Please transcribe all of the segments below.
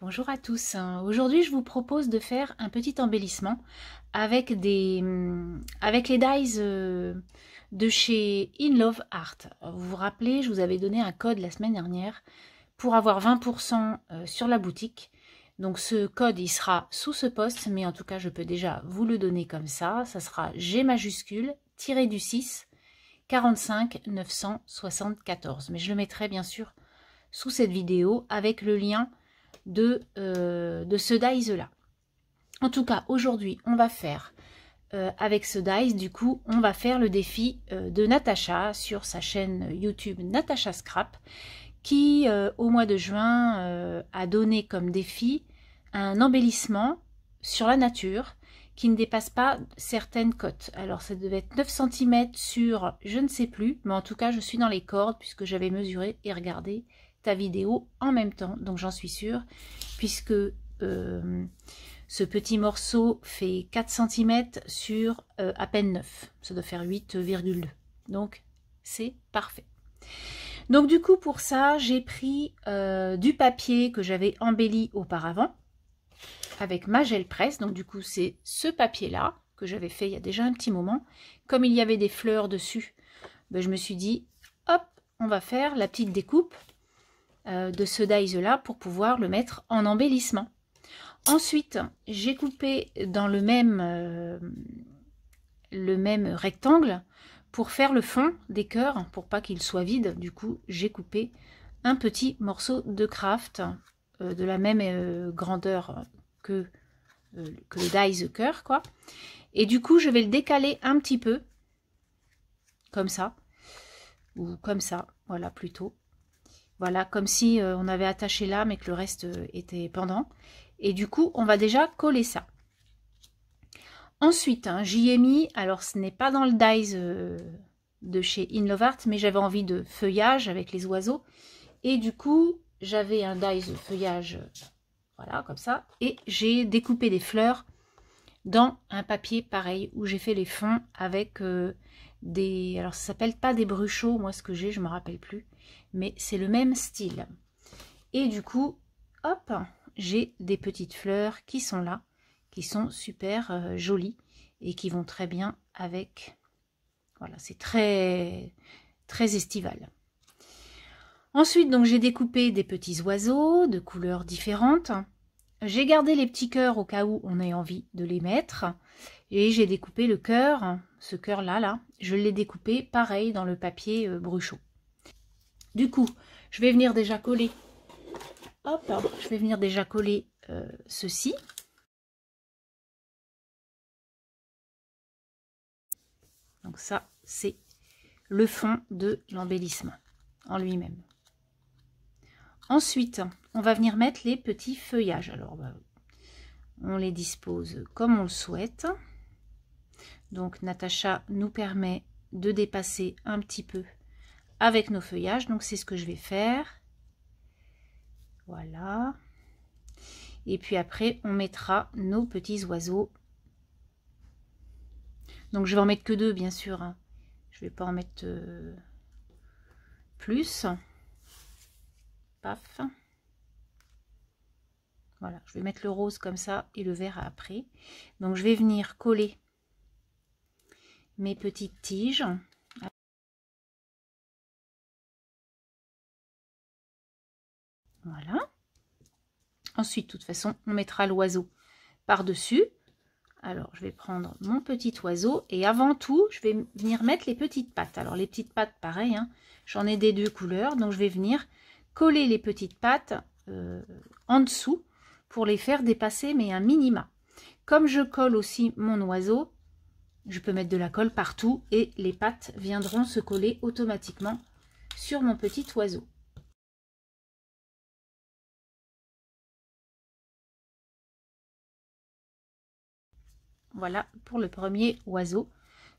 Bonjour à tous. Aujourd'hui, je vous propose de faire un petit embellissement avec les dies de chez In Love Art. Vous vous rappelez, je vous avais donné un code la semaine dernière pour avoir 20% sur la boutique. Donc ce code, il sera sous ce post, mais en tout cas, je peux déjà vous le donner comme ça. Ça sera G majuscule, tiré du 6, 45 974. Mais je le mettrai bien sûr sous cette vidéo avec le lien de ce dies là. En tout cas, aujourd'hui, on va faire avec ce dies, du coup, on va faire le défi de Natacha sur sa chaîne YouTube Natacha Scrap, qui au mois de juin a donné comme défi un embellissement sur la nature qui ne dépasse pas certaines cotes. Alors ça devait être 9 cm sur je ne sais plus, mais en tout cas je suis dans les cordes puisque j'avais mesuré et regardé ta vidéo en même temps, donc j'en suis sûre, puisque ce petit morceau fait 4 cm sur à peine 9, ça doit faire 8,2, donc c'est parfait. Donc du coup pour ça j'ai pris du papier que j'avais embelli auparavant avec ma gel presse. Donc du coup c'est ce papier là que j'avais fait il y a déjà un petit moment. Comme il y avait des fleurs dessus, ben, je me suis dit hop, on va faire la petite découpe de ce dies là pour pouvoir le mettre en embellissement. Ensuite j'ai coupé dans le même rectangle pour faire le fond des cœurs, pour pas qu'il soit vide. Du coup j'ai coupé un petit morceau de craft de la même grandeur que le dies cœur, quoi. Et du coup je vais le décaler un petit peu comme ça, ou comme ça, voilà, plutôt. Voilà, comme si on avait attaché là, mais que le reste était pendant. Et du coup, on va déjà coller ça. Ensuite, hein, j'y ai mis, alors ce n'est pas dans le dies de chez In Love Art, mais j'avais envie de feuillage avec les oiseaux. Et du coup, j'avais un dies feuillage, voilà, comme ça. Et j'ai découpé des fleurs dans un papier pareil, où j'ai fait les fonds avec des... Alors, ça s'appelle pas des bruchots, moi, ce que j'ai, je me rappelle plus. Mais c'est le même style. Et du coup, hop, j'ai des petites fleurs qui sont là, qui sont super jolies et qui vont très bien avec. Voilà, c'est très estival. Ensuite, donc j'ai découpé des petits oiseaux de couleurs différentes. J'ai gardé les petits cœurs au cas où on ait envie de les mettre. Et j'ai découpé le cœur, ce cœur là, je l'ai découpé pareil dans le papier bruchot. Du coup, je vais venir déjà coller. Hop, je vais venir déjà coller ceci. Donc ça, c'est le fond de l'embellissement en lui-même. Ensuite, on va venir mettre les petits feuillages. Alors, on les dispose comme on le souhaite. Donc, Natacha nous permet de dépasser un petit peu avec nos feuillages. Donc, c'est ce que je vais faire. Voilà. Et puis après, on mettra nos petits oiseaux. Donc, je vais en mettre que 2, bien sûr. Hein. Je ne vais pas en mettre plus. Paf. Voilà, je vais mettre le rose comme ça et le vert après. Donc, je vais venir coller mes petites tiges. Voilà. Ensuite, de toute façon, on mettra l'oiseau par-dessus. Alors, je vais prendre mon petit oiseau et avant tout, je vais venir mettre les petites pattes. Alors, les petites pattes, pareil, hein, j'en ai des 2 couleurs. Donc, je vais venir coller les petites pattes en dessous pour les faire dépasser, mais un minima. Comme je colle aussi mon oiseau, je peux mettre de la colle partout et les pattes viendront se coller automatiquement sur mon petit oiseau. Voilà pour le premier oiseau.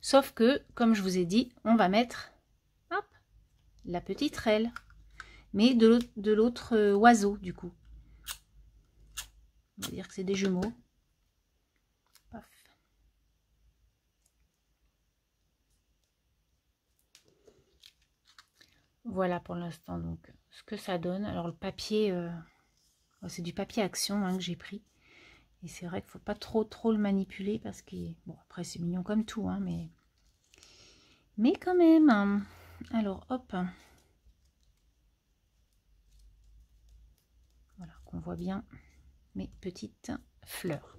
Sauf que, comme je vous ai dit, on va mettre hop, la petite aile, mais de l'autre oiseau du coup. On va dire que c'est des jumeaux. Paf. Voilà pour l'instant donc ce que ça donne. Alors le papier C'est du papier action hein, que j'ai pris. Et c'est vrai qu'il ne faut pas trop le manipuler parce que... Bon, après, c'est mignon comme tout, hein, mais quand même. Hein. Alors, hop. Voilà, qu'on voit bien mes petites fleurs.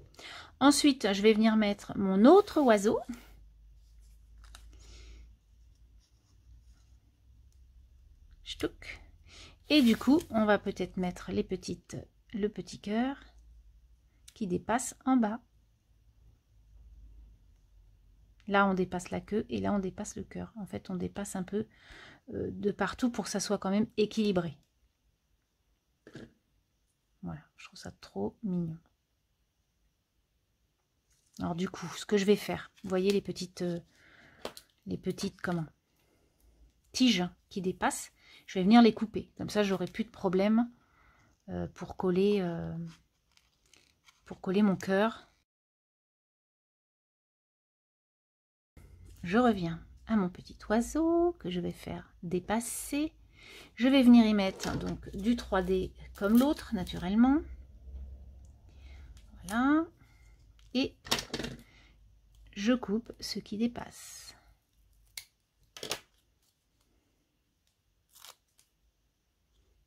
Ensuite, je vais venir mettre mon autre oiseau. Ch'touk. Et du coup, on va peut-être mettre le petit cœur qui dépasse en bas. Là, on dépasse la queue et là, on dépasse le cœur. En fait, on dépasse un peu de partout pour que ça soit quand même équilibré. Voilà, je trouve ça trop mignon. Alors du coup, ce que je vais faire, vous voyez les petites tiges qui dépassent, je vais venir les couper. Comme ça, j'aurai plus de problème pour coller mon cœur. Je reviens à mon petit oiseau que je vais faire dépasser. Je vais venir y mettre donc du 3D comme l'autre, naturellement. Voilà. Et je coupe ce qui dépasse.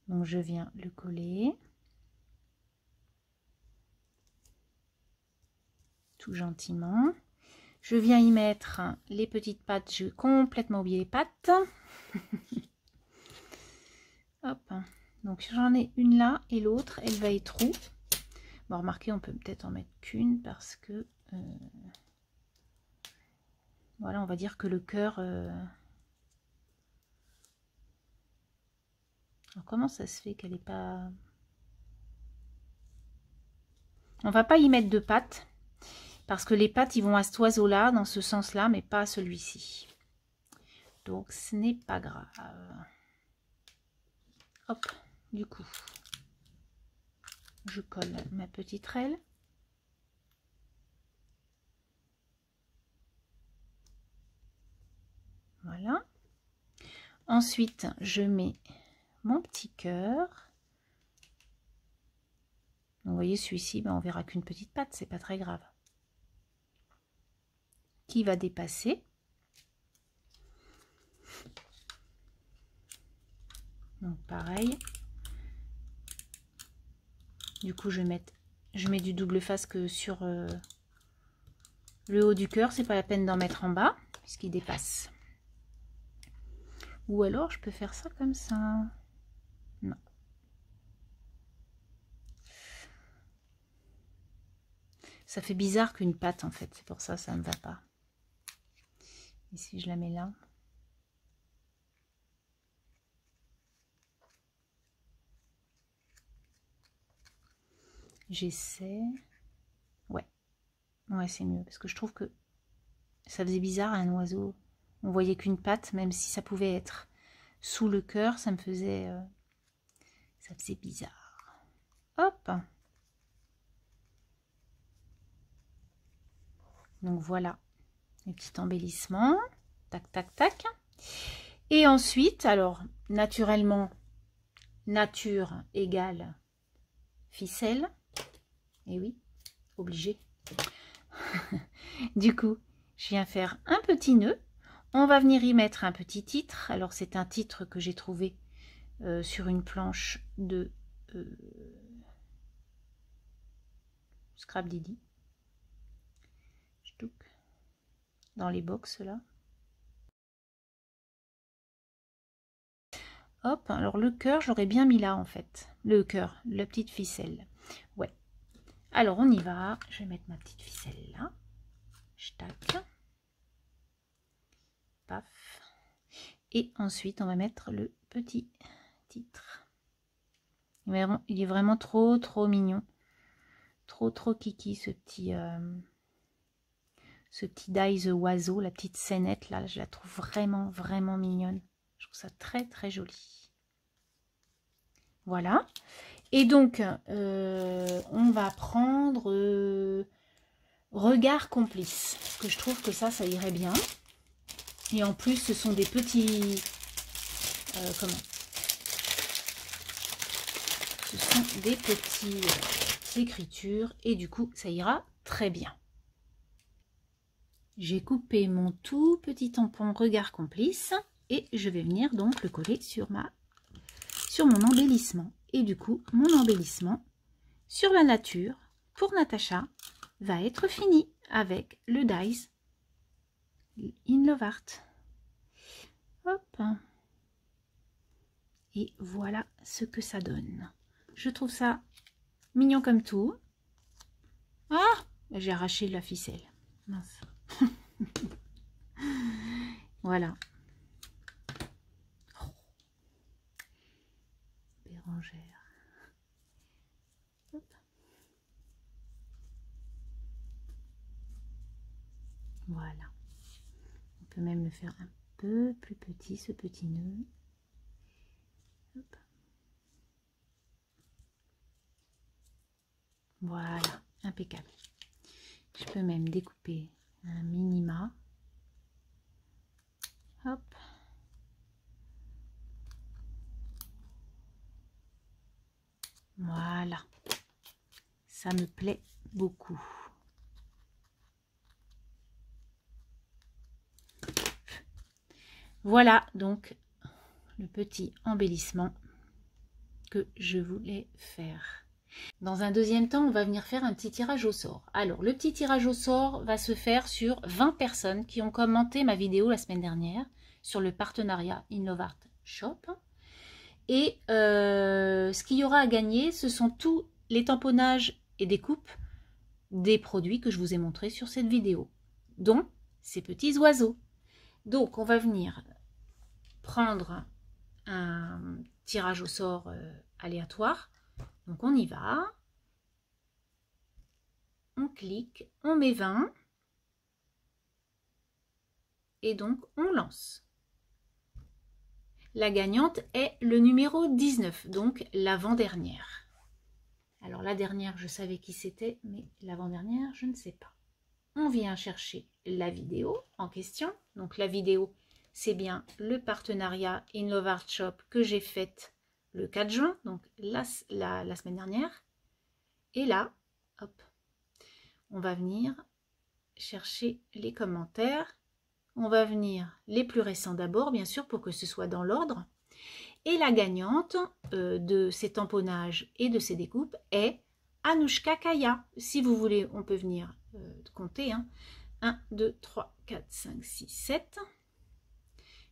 Donc je viens le coller. Tout gentiment. Je viens y mettre les petites pattes. J'ai complètement oublié les pattes. Hop. Donc j'en ai une là et l'autre, elle va être roux. Bon, remarquez, on peut peut-être en mettre qu'une parce que... voilà, on va dire que le cœur... Alors comment ça se fait qu'elle n'est pas... On va pas y mettre de pattes. Parce que les pattes, ils vont à cet oiseau-là, dans ce sens-là, mais pas à celui-ci. Donc, ce n'est pas grave. Hop, du coup, je colle ma petite aile. Voilà. Ensuite, je mets mon petit cœur. Donc, vous voyez, celui-ci, ben, on verra qu'une petite patte, c'est pas très grave. Qui va dépasser. Donc pareil. Du coup, je mets du double face que sur le haut du cœur. C'est pas la peine d'en mettre en bas puisqu'il dépasse. Ou alors, je peux faire ça comme ça. Non. Ça fait bizarre qu'une patte en fait. C'est pour ça ça ne me va pas. Et si je la mets là. J'essaie. Ouais, c'est mieux. Parce que je trouve que ça faisait bizarre à un oiseau. On voyait qu'une patte, même si ça pouvait être sous le cœur, ça me faisait... ça faisait bizarre. Hop. Donc voilà, les petits embellissements. Tac, tac, tac. Et ensuite, alors, naturellement, nature égale ficelle. Et oui, obligé. Du coup, je viens faire un petit nœud. On va venir y mettre un petit titre. Alors, c'est un titre que j'ai trouvé sur une planche de Scrap Didi. Dans les box là. Hop, alors le cœur, j'aurais bien mis là en fait. Le cœur, la petite ficelle. Ouais. Alors on y va. Je vais mettre ma petite ficelle là. Tac. Paf. Et ensuite, on va mettre le petit titre. Il est vraiment trop mignon. Trop kiki ce petit dies oiseau, la petite scénette là. Je la trouve vraiment mignonne. Je trouve ça très joli. Voilà. Et donc, on va prendre regard complice. Parce que je trouve que ça irait bien. Et en plus, ce sont des petits... Ce sont des petites écritures et du coup, ça ira très bien. J'ai coupé mon tout petit tampon regard complice et je vais venir donc le coller sur mon embellissement. Et du coup, mon embellissement sur la nature pour Natacha va être fini avec le Dies In Love Art. Hop. Et voilà ce que ça donne. Je trouve ça mignon comme tout. Ah, j'ai arraché la ficelle. Mince. Voilà. Oh. Bérangère. Hop. Voilà. On peut même le faire un peu plus petit, ce petit nœud. Hop. Voilà, impeccable. Je peux même découper un minima. Hop. Voilà. Ça me plaît beaucoup. Voilà donc le petit embellissement que je voulais faire. Dans un deuxième temps, on va venir faire un petit tirage au sort. Alors, le petit tirage au sort va se faire sur 20 personnes qui ont commenté ma vidéo la semaine dernière sur le partenariat In Love Art Shop. Et ce qu'il y aura à gagner, ce sont tous les tamponnages et découpes des produits que je vous ai montrés sur cette vidéo, dont ces petits oiseaux. Donc, on va venir prendre un tirage au sort aléatoire. Donc, on y va. On clique, on met 20. Et donc, on lance. La gagnante est le numéro 19, donc l'avant-dernière. Alors, la dernière, je savais qui c'était, mais l'avant-dernière, je ne sais pas. On vient chercher la vidéo en question. Donc, la vidéo, c'est bien le partenariat In Love Art Shop que j'ai fait le 4 juin, donc la semaine dernière. Et là, hop, on va venir chercher les commentaires. On va venir les plus récents d'abord, bien sûr, pour que ce soit dans l'ordre. Et la gagnante de ces tamponnages et de ces découpes est Anouchka Kaya. Si vous voulez, on peut venir compter. 1, 2, 3, 4, 5, 6, 7,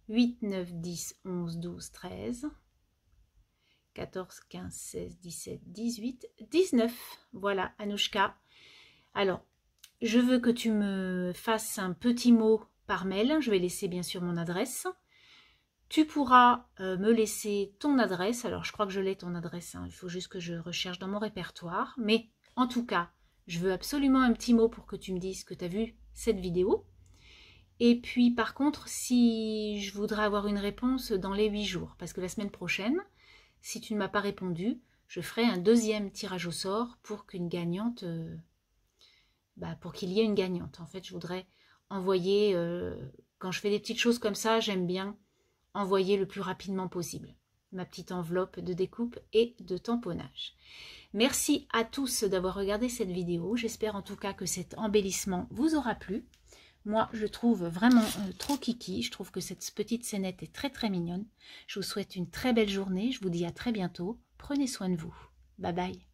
8, 9, 10, 11, 12, 13, 14, 15, 16, 17, 18, 19. Voilà, Anouchka. Alors, je veux que tu me fasses un petit mot par mail. Je vais laisser bien sûr mon adresse. Tu pourras me laisser ton adresse. Alors, je crois que je l'ai ton adresse. Il faut juste que je recherche dans mon répertoire. Mais en tout cas, je veux absolument un petit mot pour que tu me dises que tu as vu cette vidéo. Et puis, par contre, si je voudrais avoir une réponse dans les 8 jours, parce que la semaine prochaine, si tu ne m'as pas répondu, je ferai un deuxième tirage au sort pour qu'une gagnante... pour qu'il y ait une gagnante. En fait, je voudrais envoyer, quand je fais des petites choses comme ça, j'aime bien envoyer le plus rapidement possible ma petite enveloppe de découpe et de tamponnage. Merci à tous d'avoir regardé cette vidéo. J'espère en tout cas que cet embellissement vous aura plu. Moi, je trouve vraiment trop kiki. Je trouve que cette petite scénette est très très mignonne. Je vous souhaite une très belle journée. Je vous dis à très bientôt. Prenez soin de vous. Bye bye.